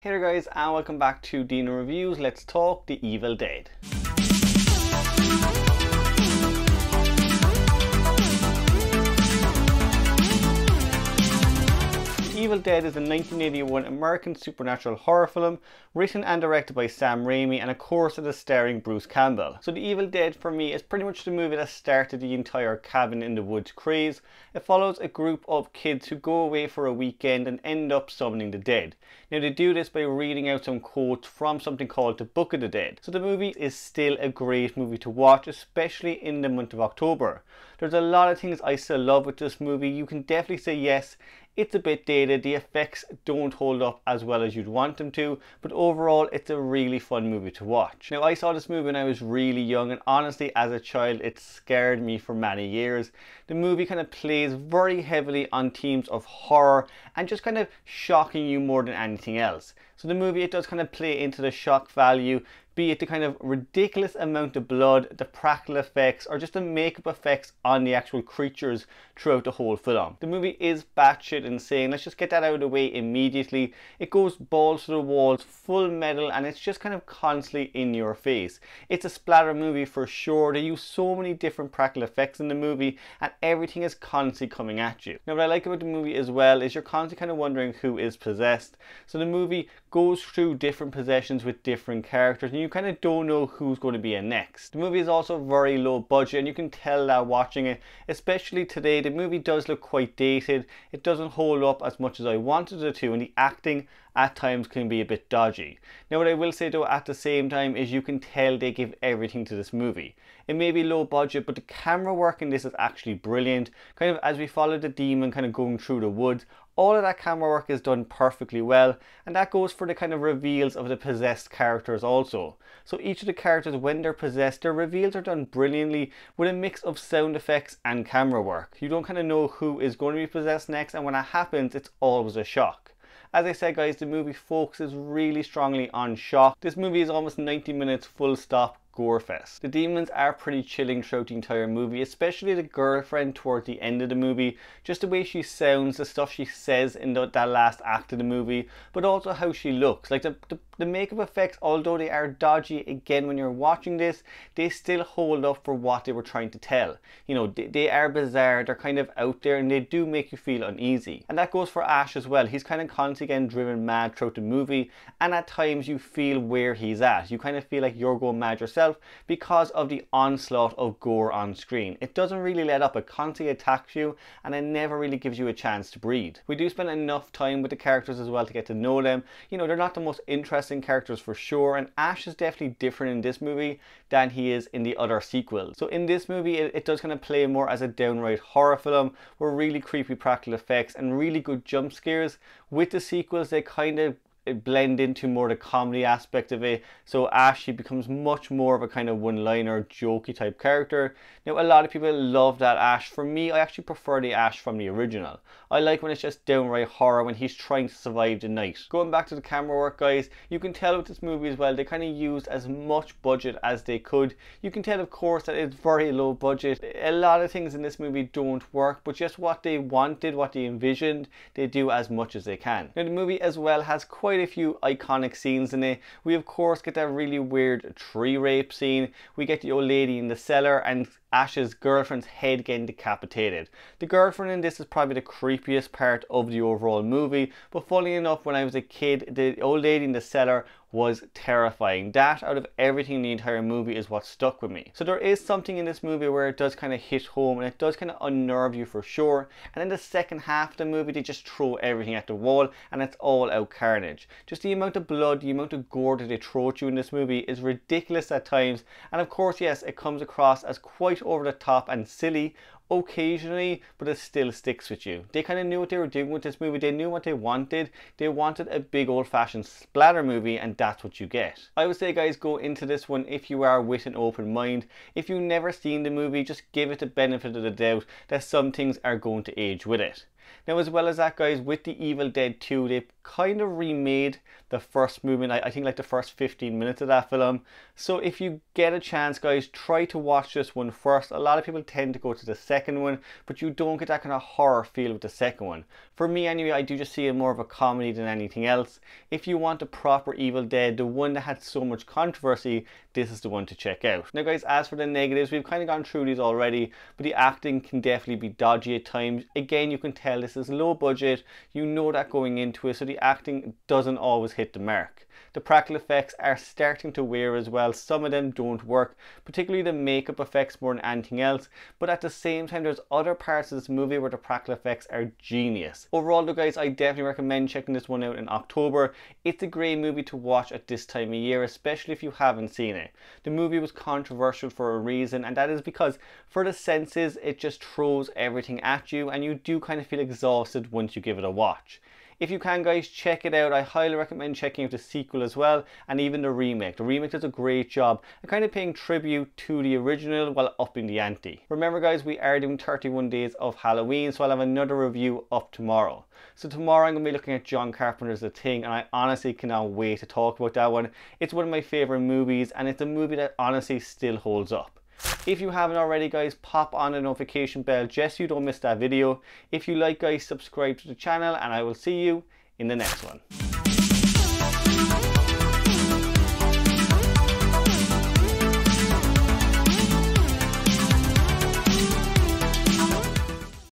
Hey there guys, and welcome back to Dino Reviews. Let's talk The Evil Dead. Evil Dead is a 1981 American supernatural horror film written and directed by Sam Raimi, and of course it is starring Bruce Campbell. So The Evil Dead for me is pretty much the movie that started the entire cabin in the woods craze. It follows a group of kids who go away for a weekend and end up summoning the dead. Now they do this by reading out some quotes from something called the Book of the Dead. So the movie is still a great movie to watch, especially in the month of October. There's a lot of things I still love with this movie. You can definitely say yes, it's a bit dated, the effects don't hold up as well as you'd want them to, but overall it's a really fun movie to watch. Now I saw this movie when I was really young, and honestly as a child it scared me for many years. The movie kind of plays very heavily on themes of horror and just kind of shocking you more than anything else. So the movie, it does kind of play into the shock value, be it the kind of ridiculous amount of blood, the practical effects, or just the makeup effects on the actual creatures throughout the whole film. The movie is batshit insane. Let's just get that out of the way immediately. It goes balls to the walls, full metal, and it's just kind of constantly in your face. It's a splatter movie for sure. They use so many different practical effects in the movie, and everything is constantly coming at you. Now what I like about the movie as well is you're constantly kind of wondering who is possessed. So the movie goes through different possessions with different characters, and you kind of don't know who's going to be next. The movie is also very low budget, and you can tell that watching it, especially today. The movie does look quite dated. It doesn't hold up as much as I wanted it to, and the acting at times can be a bit dodgy. Now what I will say though at the same time is you can tell they give everything to this movie. It may be low budget, but the camera work in this is actually brilliant. Kind of as we follow the demon kind of going through the woods, all of that camera work is done perfectly well, and that goes for the kind of reveals of the possessed characters also. So each of the characters, when they're possessed, their reveals are done brilliantly with a mix of sound effects and camera work. You don't kind of know who is going to be possessed next, and when that happens, it's always a shock. As I said guys, the movie focuses really strongly on shock. This movie is almost 90 minutes full stop gore fest. The demons are pretty chilling throughout the entire movie, especially the girlfriend towards the end of the movie. Just the way she sounds, the stuff she says in that last act of the movie, but also how she looks. Like the makeup effects, although they are dodgy, again when you're watching this, they still hold up for what they were trying to tell. You know, they are bizarre, they're kind of out there, and they do make you feel uneasy. And that goes for Ash as well. He's kind of constantly getting driven mad throughout the movie, and at times you feel where he's at. You kind of feel like you're going mad yourself because of the onslaught of gore on screen. It doesn't really let up, it constantly attacks you, and it never really gives you a chance to breathe. We do spend enough time with the characters as well to get to know them. You know, they're not the most interesting characters for sure, and Ash is definitely different in this movie than he is in the other sequels. So in this movie it does kind of play more as a downright horror film with really creepy practical effects and really good jump scares. With the sequels they kind of blend into more the comedy aspect of it. So Ash, he becomes much more of a kind of one-liner, jokey type character. Now a lot of people love that Ash. For me, I actually prefer the Ash from the original. I like when it's just downright horror, when he's trying to survive the night. Going back to the camera work guys, you can tell with this movie as well, they kind of used as much budget as they could. You can tell of course that it's very low budget. A lot of things in this movie don't work, but just what they wanted, what they envisioned, they do as much as they can. Now the movie as well has quite a few iconic scenes in it. We of course get that really weird tree rape scene. We get the old lady in the cellar and Ash's girlfriend's head getting decapitated. The girlfriend in this is probably the creepiest part of the overall movie, but funny enough, when I was a kid, the old lady in the cellar was terrifying. That out of everything in the entire movie is what stuck with me. So there is something in this movie where it does kind of hit home, and it does kind of unnerve you for sure. And in the second half of the movie they just throw everything at the wall and it's all out carnage. Just the amount of blood, the amount of gore that they throw at you in this movie is ridiculous at times, and of course yes, it comes across as quite over the top and silly occasionally, but it still sticks with you. They kind of knew what they were doing with this movie. They knew what they wanted. They wanted a big old-fashioned splatter movie, and that's what you get. I would say guys, go into this one if you are with an open mind. If you've never seen the movie, just give it the benefit of the doubt that some things are going to age with it. Now, as well as that, guys, with the Evil Dead 2, they kind of remade the first movie, I think like the first 15 minutes of that film. So if you get a chance, guys, try to watch this one first. A lot of people tend to go to the second one, but you don't get that kind of horror feel with the second one. For me anyway, I do just see it more of a comedy than anything else. If you want a proper Evil Dead, the one that had so much controversy, this is the one to check out. Now guys, as for the negatives, we've kind of gone through these already, but the acting can definitely be dodgy at times. Again, you can tell this is low budget, you know that going into it, so the acting doesn't always hit the mark. The practical effects are starting to wear as well. Some of them don't work, particularly the makeup effects more than anything else, but at the same time there's other parts of this movie where the practical effects are genius. Overall though guys, I definitely recommend checking this one out in October. It's a great movie to watch at this time of year, especially if you haven't seen it. The movie was controversial for a reason, and that is because for the senses it just throws everything at you and you do kind of feel exhausted once you give it a watch. If you can, guys, check it out. I highly recommend checking out the sequel as well, and even the remake. The remake does a great job at kind of paying tribute to the original while upping the ante. Remember guys, we are doing 31 days of Halloween, so I'll have another review up tomorrow. So tomorrow I'm going to be looking at John Carpenter's The Thing, and I honestly cannot wait to talk about that one. It's one of my favourite movies, and it's a movie that honestly still holds up. If you haven't already, guys, pop on the notification bell just so you don't miss that video. If you like, guys, subscribe to the channel, and I will see you in the next one.